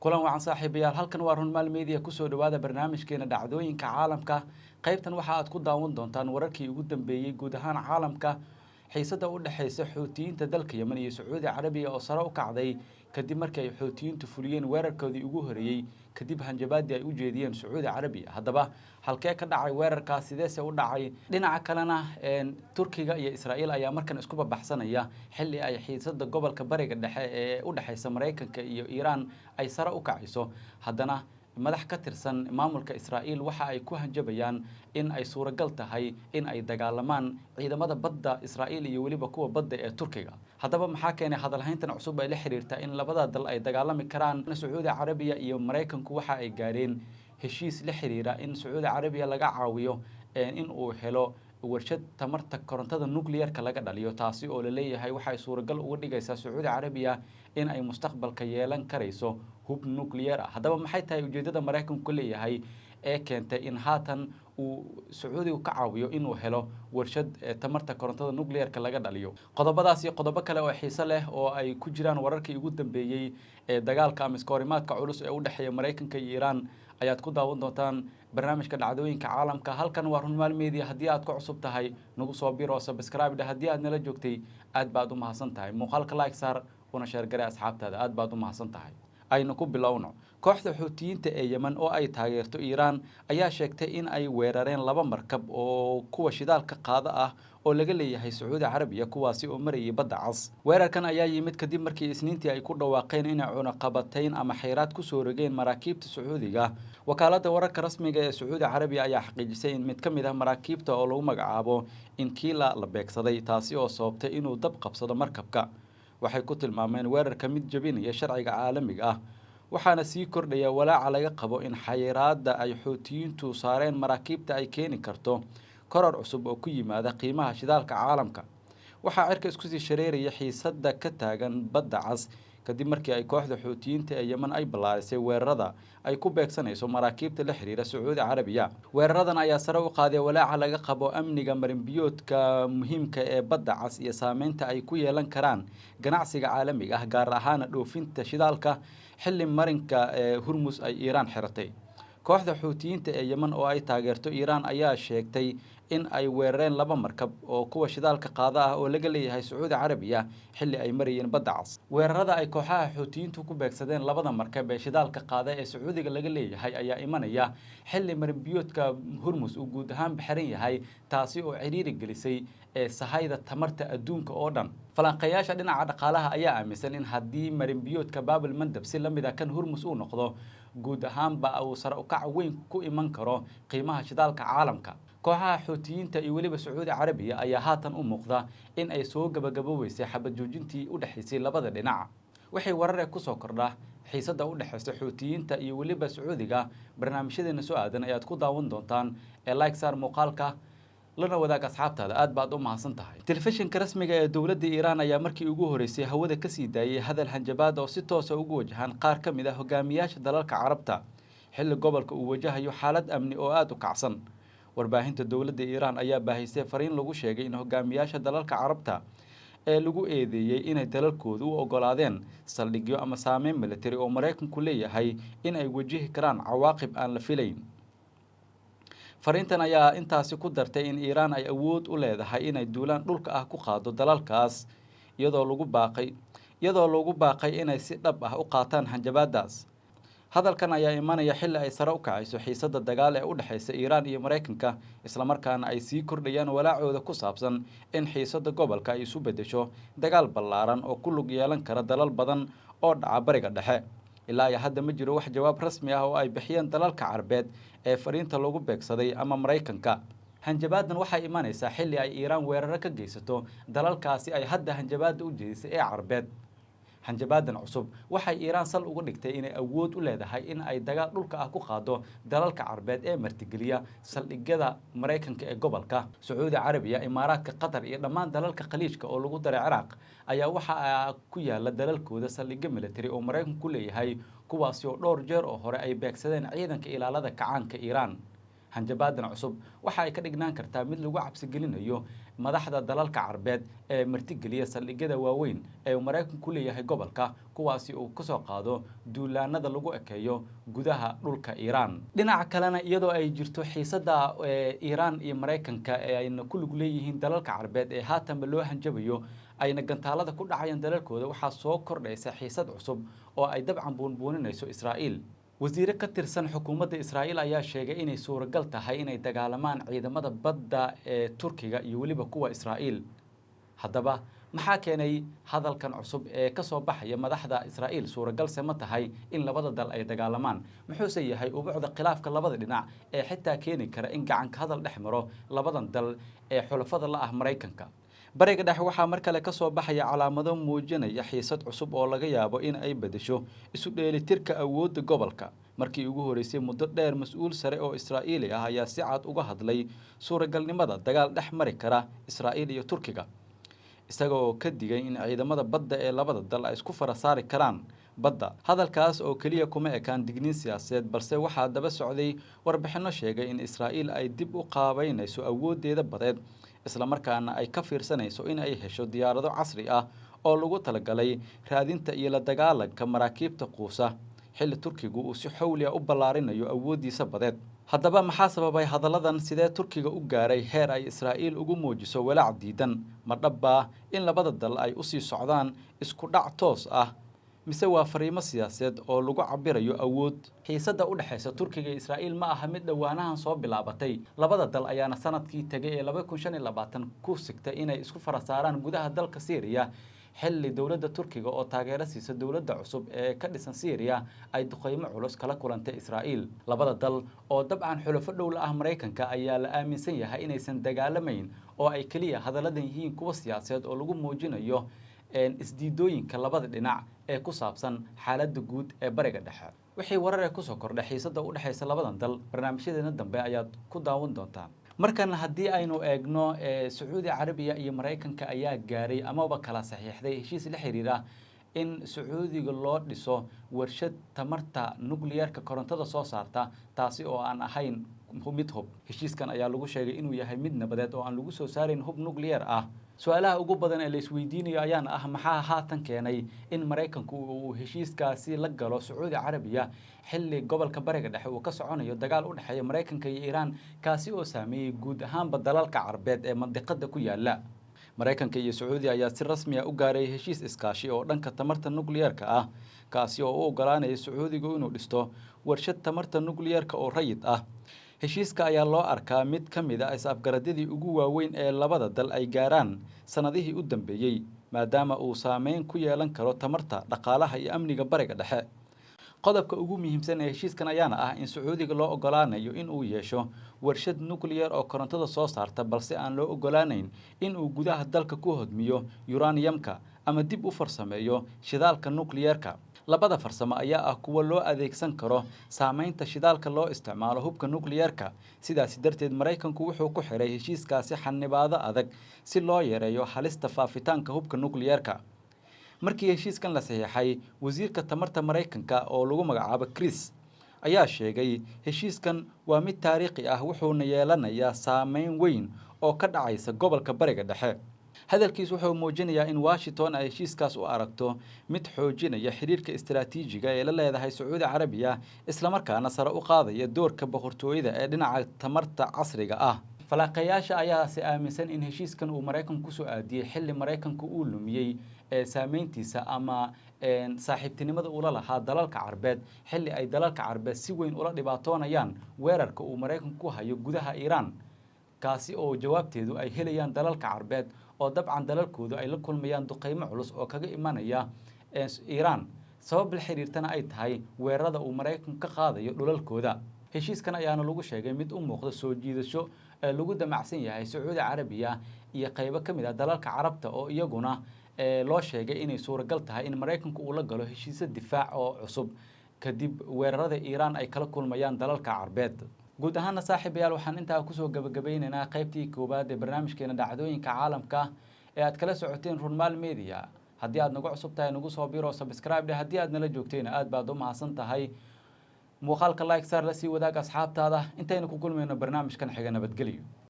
kulan wacan saaxiibayaal halkan waa Runmaal Media kusoo dhawaada barnaamijkeena dhacdooyinka caalamka qaybtan waxa aad ku daawan doontaan wararkii ugu dambeeyay guud ahaan caalamka xiisada u dhaxaysa Xuutiyiinta dalka Yemen iyo Sacuudi Carabiya oo sare u kacday kadib markii ay Xuutiyiintu fuliyeen weerarkoodii ugu horeeyay kadib hanjabaadii ay u jeediyeen Sacuudi Carabiya haddaba halkee ka dhacay weerarkaas sideese u dhacay dhinaca kalena Turkiga iyo Israa'iil ayaa markan isku baxsanaya xilli ay xiisada gobolka bariga dhexe ee u dhaxaysa Mareykanka iyo Iiraan ay sare u kacayso haddana madax ka tirsan maamulka Israa'iil waxa ay ku hanjabayaan in ay suuragal tahay in ay dagaalamaan ciidamada badda Israa'iil iyo waliba kuwa badda ee Turkiga haddaba maxaa keenay hadalhayntan cusub ay la xiriirta in labada dal ay dagaalami karaan Sacuudi Carabiya iyo Mareykanku waxa ay gaareen heshiis la xiriira in Sacuudi Carabiya laga caawiyo in uu helo warshad tamarta korontada nuclear-ka laga dhaliyo taasi oo la leeyahay waxa ay suuragal uga dhigaysaa Sacuudi Carabiya in ay mustaqbalka yeelan karayso hub nuclear ah haddaba maxay tahay ujeedada Mareykanku leeyahay ee keentay in haatan uu Sacuudiga ka caawiyo inuu helo warshad tamarta korontada nuclear-ka laga dhaliyo qodobadaas iyo qodobo kale oo xiiso leh oo ay ku jiraan wararkii ugu dambeeyay ee dagaalka ama iskoorimaadka culus ee u dhaxeeya Mareykanka iyo Iiraan ayaad ku daawan doontaan barnaamijka dhacdooyinka caalamka halkan waa Runmaal Media haddii aad ku cusub tahay nagu soo biro subscribe haddii aad nala joogtay aad baad u mahadsan tahay muuqaalka like saar una share garee asxaabtaada aad baad u mahadsan tahay aynu ku bilowno kooxda Xuutiyiinta ee Yemen oo ay taageerto Iiraan ayaa sheegtay in ay weerareen laba markab oo kuwa shidaalka qaada ah oo laga leeyahay Sacuudi Carabiya kuwaasi oo marayay badda cas weerarkan ayaa yimid kadib markii isniintii ay ku dhawaaqeen in ay cunaqabatayn ama xayiraad ku soo rogeen maraakiibta Sacuudiga wakaaladda wararka rasmiga ee Sacuudi Carabiya ayaa xaqiijisay in mid ka mid ah maraakiibta oo lagu magacaabo Inkila la beegsaday taasi oo sababtay inuu dab qabsado markabka waxay ku tilmaameen weerarka mid jabinaya sharciga caalamiga ah waxaana sii kordhaya walaaca laga qabo in xayiraadda ay Xuutiyiintu saareen maraakiibta ay keeni karto koror cusub oo ku yimaada qiimaha shidaalka caalamka waxaa cirka isku sii shareeraya xiisada ka taagan badda cas kadib markii ay kooxda Xuutiyiinta ee Yemen ay ballaarisay weerarada ay ku beegsanayso maraakiibta la xiriira Sacuudi Carabiya weeraradan ayaa sare u qaaday walaaca laga qabo amniga marinbiyoodka muhiimka ee badda cas iyo saameynta ay ku yeelan karaan ganacsiga caalamiga ah gaar ahaan dhoofinta shidaalka xilli marinka Hormuz ay Iiraan xiratay kooxda Xuutiyiinta ee Yemen oo ay taageerto Iiraan ayaa sheegtay in ay weerareen laba markab oo kuwa shidaalka qaada ah oo laga leeyahay Sacuudi Carabiya xilli ay marayeen badda cas weerarada ay kooxaha Xuutiyiintu ku beegsadeen labada markab ee shidaalka qaada ee Sacuudiga laga leeyahay ayaa imanaya xilli marinbiyoodka Hormuz uu guud ahaan xiran yahay taasi oo ciriiri gelisay sahayda tamarta adduunka oo dhan falanqeeyaasha dhinaca dhaqaalaha ayaa aaminsan in haddii marinbiyoodka Bab el-Mandab si la mid ah kan Hormuz uu noqdo guud ahaanba uu sare u kac weyn ku iman karo qiimaha shidaalka caalamka kooxaha Xuutiyiinta iyo waliba Sacuudi Carabiya ayaa haatan u muuqda in ay soo gabagaboweysay xabad joojintii u dhaxaysay labada dhinac waxay warar ku soo kordha xiisada u dhaxaysa Xuutiyiinta iyo waliba Sacuudiga barnaamijyadeena soo aadan ayaad ku daawan doontaan like saar muuqaalka lana wadaag asxaabtaada aad baad u mahadsan tahay telefishinka rasmiga ee dawladda Iiraan ayaa markii ugu horeysay hawada ka sii daayay hadal hanjabaad oo si toos ah ugu wajahan qaar ka mid ah hogaamiyaasha dalalka Carabta xilli gobolka uu wajahayo xaalad amni oo aad u kacsan warbaahinta dawladda Iiraan ayaa baahisay fariin lagu sheegay in hogaamiyaasha dalalka Carabta ee lagu eedeeyay inay dalalkoodu u ogolaadeen saldhigyo ama saameyn military oo Mareykanku leeyahay in ay wajihi karaan cawaaqib aan la filayn fariintan ayaa intaasi ku dartay in Iiraan ay awood u leedahay inay duulaan dhulka ah ku qaado dalalkaas iyadoo lagu baaqay inay si dhab ah u qaataan hanjabaadaas hadalkan ayaa imanaya xilli ay sare u kacayso xiisada dagaal ee u dhaxaysa Iiraan iyo Mareykanka isla markaana ay sii kordhayaan walaacooda ku saabsan in xiisada gobolka ay isu bedesho dagaal ballaaran oo ku lug yeelan kara dalal badan oo dhaca bariga dhexe ilaa ay hadda ma jiro wax jawaab rasmi ah oo ay bixiyeen dalalka Carbeed ee fariinta lagu beegsaday ama Mareykanka hanjabaadan waxay imanaysaa xilli ay Iiraan weeraro ka geysato dalalkaasi ay hadda hanjabaada u jeedisay ee Carbeed hanjabaadan cusub waxay Iiraan sal uga dhigtay inay awood u leedahay in ay dagaal dhulka ah ku qaado dalalka Carbeed ee martigeliya saldhigyada Mareykanka ee gobolka Sacuudi Carabiya Imaaraadka Qatar iyo dhammaan dalalka Khaliijka oo lagu daray Ciraaq ayaa waxa ku yaala dalalkooda saldhigyo military oo Mareykanku leeyahay kuwaasi oo dhowr jeer oo hore ay beegsadeen ciidanka ilaalada kacaanka Iiraan hanjabaadan cusub waxa ay ka dhignaan kartaa mid lagu cabsi gelinayo madaxda dalalka Carbeed ee martigeliya saldhigyada waaweyn ee Mareykanku ku leeyahay gobolka kuwaasi oo ka soo qaado duulaanada lagu ekeeyo gudaha dhulka Iiraan. Dhinaca kalena iyadoo ay jirto xiisada Iiraan iyo Mareykanka ee ay ku lug leeyihiin dalalka Carbeed ee haatanba loo hanjabayo ayna gantaalada ku dhacayaan dalalkooda waxaa soo kordhaysa xiisad cusub oo ay dabcan buunbuuninayso Israa'iil. wasiire ka tirsan xukuumadda Israa'iil ayaa sheegay inay suuragal tahay inay dagaalamaan ciidamada badda ee Turkiga iyo waliba kuwa Israa'iil. Haddaba maxaa keenay hadalkan cusub ee ka soo baxaya madaxda Israa'iil suuragal ma tahay in labada dal ay dagaalamaan? Muxuu yahay ubuucda khilaafka labada dhinac ee xitaa keeni kara in gacan ka hadal dhex maro labadan dal ee xulafada la ah Mareykanka? bariga dhexe waxaa mar kale ka soo baxaya calaamado muujinaya xiisad cusub oo laga yaabo in ay bedesho isu dheelitirka awoodda gobolka. Markii ugu horeysay muddo dheer mas'uul sare oo Israa'iili ah ayaa si cad uga hadlay suuragalnimada dagaal dhex mari kara Israa'iil iyo Turkiga, isagoo ka digay in ciidamada badda ee labada dal ay isku fara saari karaan badda. Hadalkaas oo kaliya kuma ekaan digniin siyaasadeed balse waxaa daba socday warbixino sheegay in Israa'iil ay dib u qaabeynayso awooddeeda badeed isla markaana ay ka fiirsanayso in ay hesho diyaarado casri ah oo lagu talagalay raadinta iyo la dagaalanka maraakiibta quusa xilli Turkigu uu si xawli ah u ballaarinayo awooddiisa badeed. Haddaba maxaa sababay hadalladan? Sidee Turkiga u gaaray heer ay Israa'iil ugu muujiso walaac diidan? Ma dhaba in labada dal ay u sii socdaan isku dhac toos ah mise waa fariimo siyaasadeed oo lagu cabirayo awood? Xiisada u dhaxaysa Turkiga iyo Israa'iil ma aha mid dhawaanahan soo bilaabatay. Labada dal ayaana sanadkii tagay ee 2025 ku sigtay inay isku fara saaraan gudaha dalka Syria xilli dowladda Turkiga oo taageero siisa dowladda cusub ee ka dhisan Syria ay duqeymo culus kala kulantay Israa'iil. Labada dal oo dabcan xulafo dhow la ah Mareykanka ayaa la aaminsan yahay inaysan dagaalamayn oo ay kaliya hadalladan yihiin kuwa siyaasadeed oo lagu muujinayo isdiidooyinka labada dhinac ee ku saabsan xaaladda guud ee bariga dhexe. Wixii warar ee ku soo kordhay xiisada u dhaxaysa labadan dal barnaamijyadeena dambe ayaad ku daawan doontaan. markan haddii aynu eegno Sacuudi Carabiya iyo Mareykanka ayaa gaaray amaba kala saxiixday heshiis la xiriira in Sacuudiga loo dhiso warshad tamarta nukliyeerka korontada soo saarta taasi oo aan ahayn mid hub. Heshiiskan ayaa lagu sheegay inuu yahay mid nabadeed oo aan lagu soo saarin hub nukliyeer ah. su'aalaha ugu badan ee la isweydiinayo ayaan ah maxaa haatan keenay in Mareykanku uu heshiiskaasi la galo Sacuudi Carabiya xilli gobolka bariga dhexe uu ka soconayo dagaal u dhaxeeya Mareykanka iyo Iiraan kaasi oo saameeyay guud ahaanba dalalka Carbeed ee mandiqada ku yaala. Mareykanka iyo Sacuudi ayaa si rasmi ah u gaaray heshiis iskaashi oo dhanka tamarta nukliyeerka ah kaasi oo u ogolaanaya Sacuudiga inuu dhisto warshad tamarta nukliyeerka oo rayid ah. heshiiska ayaa loo arkaa mid ka mid ah is-afgaradadii ugu waaweyn ee labada dal ay gaaraan sanadihii u dambeeyay maadaama uu saameyn ku yeelan karo tamarta dhaqaalaha iyo amniga bariga dhexe. qodobka ugu muhiimsan ee heshiiskan ayaana ah in Sacuudiga loo ogolaanayo in uu yeesho warshad nukliyeer oo korontada soo saarta balse aan loo ogolaanayn in uu gudaha dalka ku hodmiyo uraniumka ama dib u farsameeyo shidaalka nukliyeerka. labada farsamo ayaa ah kuwa loo adeegsan karo saameynta shidaalka loo isticmaalo hubka nukliyeerka. sidaas darteed Mareykanku wuxuu ku xiray heshiiskaasi xanibaado adag si loo yareeyo halista faafitaanka hubka nukliyeerka. markii heshiiskan la saxiixay wasiirka tamarta Mareykanka oo lagu magacaabo Chris ayaa sheegay heshiiskan waa mid taariikhi ah wuxuuna yeelanayaa saameyn weyn oo ka dhacaysa gobolka bariga dhexe. hadalkiisu wuxuu muujinayaa in Washington ay heshiiskaas u aragto mid xoojinaya xiriirka istiraatiijiga ee la leedahay Sacuudi Carabiya isla markaana sare u qaadaya doorka boqortooyada ee dhinaca tamarta casriga ah. Falanqeeyaasha ayaa si aaminsan in heshiiskan uu Mareykanku ku soo aadiyay xilli Mareykanku uu lumiyay saameyntiisa ama saaxiibtinimada uu la lahaa dalalka Carbeed xilli ay dalalka Carbeed si weyn ula dhibaatoonayaan weerarka uu Mareykanku ku hayo gudaha Iiraan kaasi oo jawaabteedu ay helayaan dalalka Carbeed oo dabcan dalalkoodu ay la kulmayaan duqeymo culus oo kaga imanaya Iiraan sabab la xiriirtana ay tahay weerarada uu Mareykanku ka qaadayo dhulalkooda. heshiiskan ayaana lagu sheegay mid u muuqda soo jiidasho lagu damacsan yahay Sacuudi Carabiya iyo qaybo ka mid ah dalalka Carabta oo iyaguna loo sheegay inay suuragal tahay in Mareykanku uu la galo heshiisyo difaac oo cusub kadib weerarada Iiraan ay kala kulmayaan dalalka Carbeed. guud ahaan saaxiibayaal waxaan intaa ku soo gabagabaynaynaa qaybtii koobaad ee barnaamijkeena dhacdooyinka caalamka ee aad kala socoteen Runmal Media. haddii aad nagu cusub tahay nagu soo biro subscribe haddii aad nala joogteen aad baad u mahadsan tahay. muuqaalka like saar la sii wadaag asxaabtaada intaynu ku kulmayno barnaamijkan xiga nabadgelyo